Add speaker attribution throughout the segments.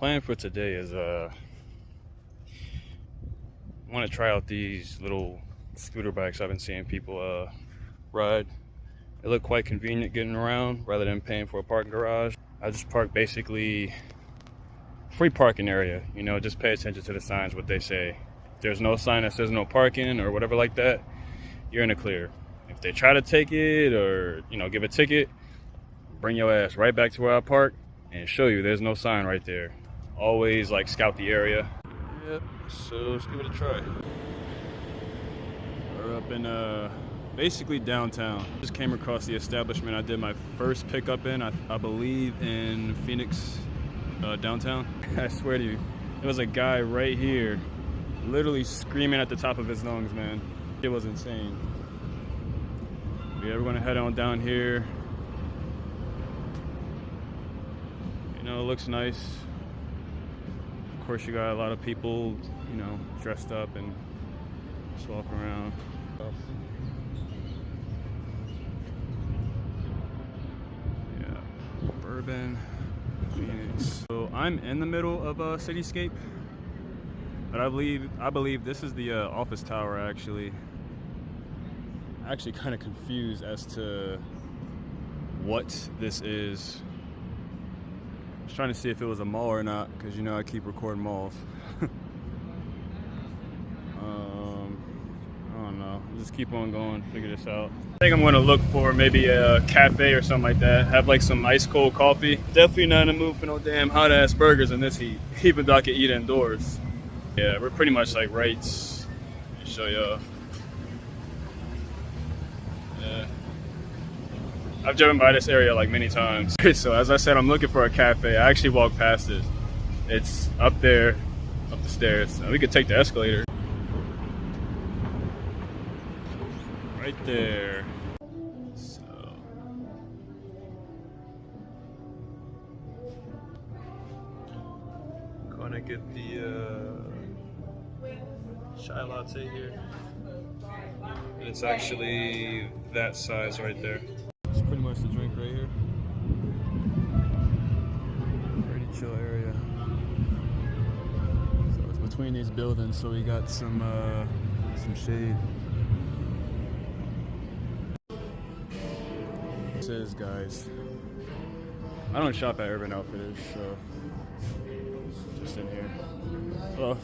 Speaker 1: plan for today is I want to try out these little scooter bikes I've been seeing people ride. They look quite convenient getting around rather than paying for a parking garage. I just park basically free parking area, you know, just pay attention to the signs, what they say. If there's no sign that says no parking or whatever like that, you're in the clear. If they try to take it or, you know, give a ticket, bring your ass right back to where I park and show you there's no sign right there. Always like scout the area. Yep, so let's give it a try. We're up in basically downtown. Just came across the establishment I did my first pickup in, I believe in Phoenix, downtown. I swear to you, there was a guy right here literally screaming at the top of his lungs, man. It was insane. But yeah, we're gonna head on down here. You know, it looks nice. Of course, you got a lot of people, you know, dressed up and just walking around. Yeah, Bourbon, Phoenix. So I'm in the middle of a cityscape, but I believe this is the office tower. Actually kind of confused as to what this is. I was trying to see if it was a mall or not, because you know I keep recording malls. I don't know. I'll just keep on going, figure this out. I think I'm going to look for maybe a cafe or something like that. Have like some ice cold coffee. Definitely not in the mood for no damn hot ass burgers in this heat, even though I can eat indoors. Yeah, we're pretty much like right. Let me show y'all. Yeah. I've driven by this area like many times. So as I said, I'm looking for a cafe. I actually walked past it. It's up there, up the stairs. We could take the escalator. Right there. So. Gonna get the chai latte here. And it's actually that size right there. It's pretty much the drink right here. Pretty chill area. So it's between these buildings, so we got some shade. This is, guys, I don't shop at Urban Outfitters, so just in here. Hello.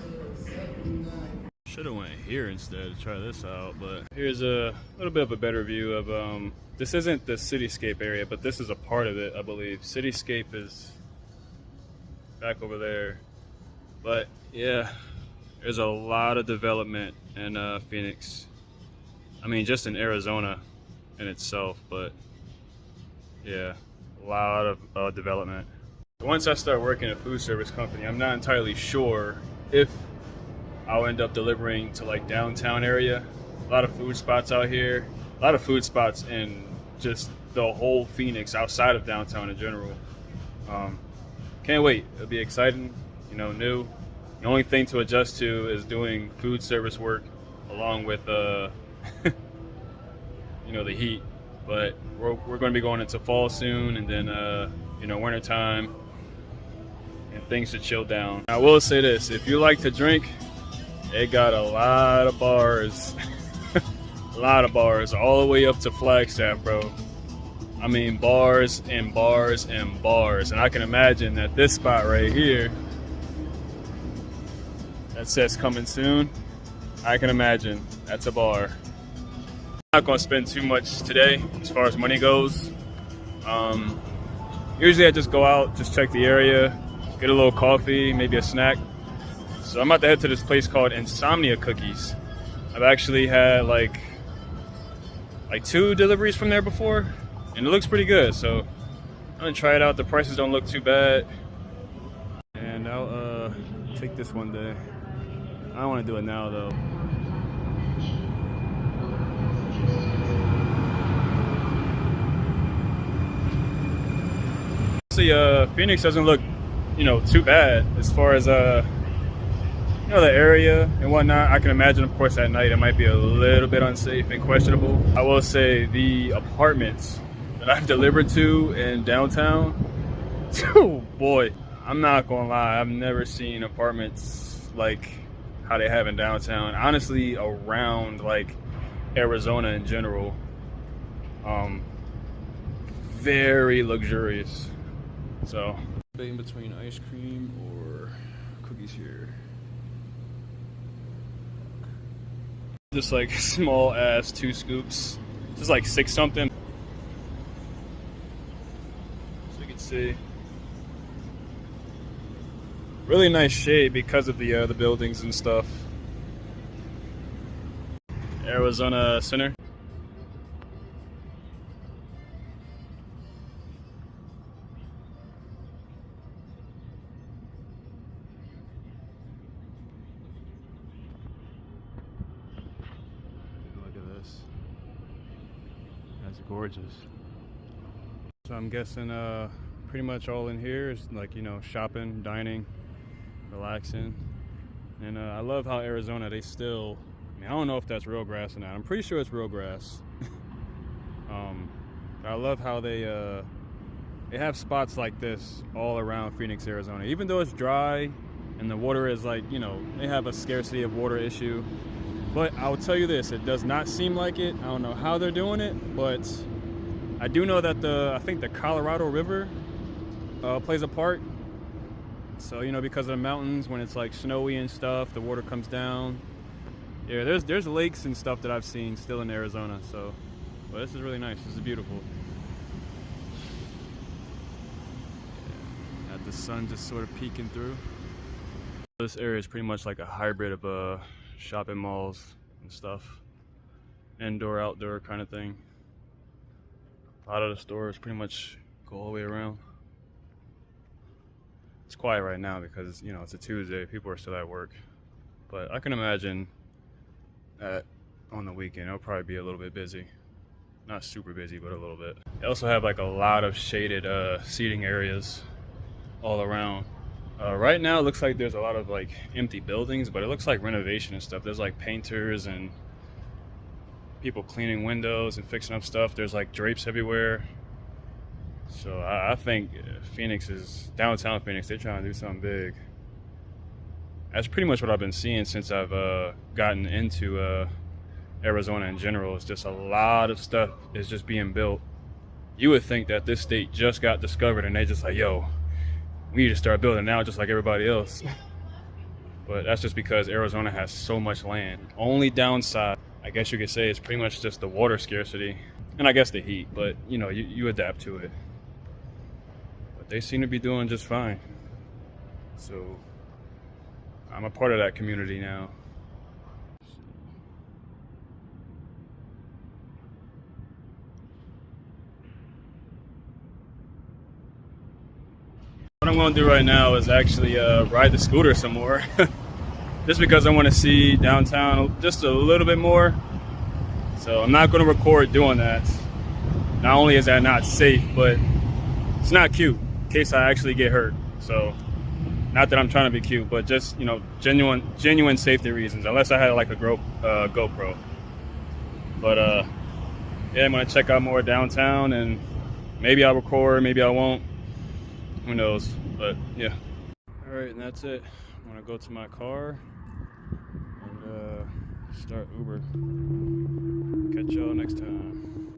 Speaker 1: Should have went here instead to try this out, but here's a little bit of a better view of this isn't the cityscape area, but this is a part of it, I believe. Cityscape is back over there. But yeah, there's a lot of development in Phoenix. I mean, just in Arizona in itself, but yeah, a lot of development. Once I start working at a food service company, I'm not entirely sure if I'll end up delivering to like downtown area. A lot of food spots out here, a lot of food spots in just the whole Phoenix outside of downtown in general. Can't wait. It'll be exciting, you know, new. The only thing to adjust to is doing food service work along with you know, the heat. But we're going to be going into fall soon, and then you know, winter time, and things should chill down. I will say this: if you like to drink, they got a lot of bars. A lot of bars all the way up to Flagstaff, bro. I mean, bars and bars and bars. And I can imagine that this spot right here that says coming soon, I can imagine that's a bar. I'm not gonna spend too much today as far as money goes. Usually I just go out, just check the area, get a little coffee, maybe a snack. So I'm about to head to this place called Insomnia Cookies. I've actually had like 2 deliveries from there before, and it looks pretty good. So I'm gonna try it out. The prices don't look too bad, and I'll take this one day. I don't want to do it now though. See, Phoenix doesn't look, you know, too bad as far as you know, the area and whatnot. I can imagine, of course, at night it might be a little bit unsafe and questionable. I will say the apartments that I've delivered to in downtown, oh boy, I'm not gonna lie, I've never seen apartments like how they have in downtown. Honestly, around like Arizona in general, very luxurious. So, debating between ice cream or cookies here. Just like small ass 2 scoops, just like 6 something. So you can see. Really nice shade because of the buildings and stuff. Arizona Center. Look at this. That's gorgeous. So I'm guessing pretty much all in here is like, you know, shopping, dining, relaxing. And I love how Arizona, they still, I mean, I don't know if that's real grass or not. I'm pretty sure it's real grass. I love how they have spots like this all around Phoenix, Arizona. Even though it's dry and the water is like, you know, they have a scarcity of water issue. But I'll tell you this, it does not seem like it. I don't know how they're doing it, but I do know that I think the Colorado River plays a part. So, you know, because of the mountains, when it's like snowy and stuff, the water comes down. Yeah, there's lakes and stuff that I've seen still in Arizona. So, but this is really nice. This is beautiful. Yeah, got the sun just sort of peeking through. This area is pretty much like a hybrid of shopping malls and stuff, indoor, outdoor kind of thing. A lot of the stores pretty much go all the way around. It's quiet right now because, you know, it's a Tuesday. People are still at work. But I can imagine that on the weekend it'll probably be a little bit busy. Not super busy, but a little bit. They also have like a lot of shaded seating areas all around. Right now it looks like there's a lot of like empty buildings, but it looks like renovation and stuff. There's like painters and people cleaning windows and fixing up stuff. There's like drapes everywhere. So I think downtown Phoenix, they're trying to do something big. That's pretty much what I've been seeing since I've gotten into Arizona in general. It's just a lot of stuff is just being built. You would think that this state just got discovered and they just like, yo, we need to start building now just like everybody else. But that's just because Arizona has so much land. Only downside, I guess you could say, is pretty much just the water scarcity. And I guess the heat, but you know, you adapt to it. But they seem to be doing just fine. So I'm a part of that community now. What I'm going to do right now is actually ride the scooter some more. Just because I want to see downtown just a little bit more. So I'm not going to record doing that. Not only is that not safe, but it's not cute in case I actually get hurt. So not that I'm trying to be cute, but just, you know, genuine safety reasons, unless I had like a GoPro. But yeah, I'm going to check out more downtown and maybe I'll record, maybe I won't. Who knows? But yeah. All right, and that's it. I'm going to go to my car and start Uber. Catch y'all next time.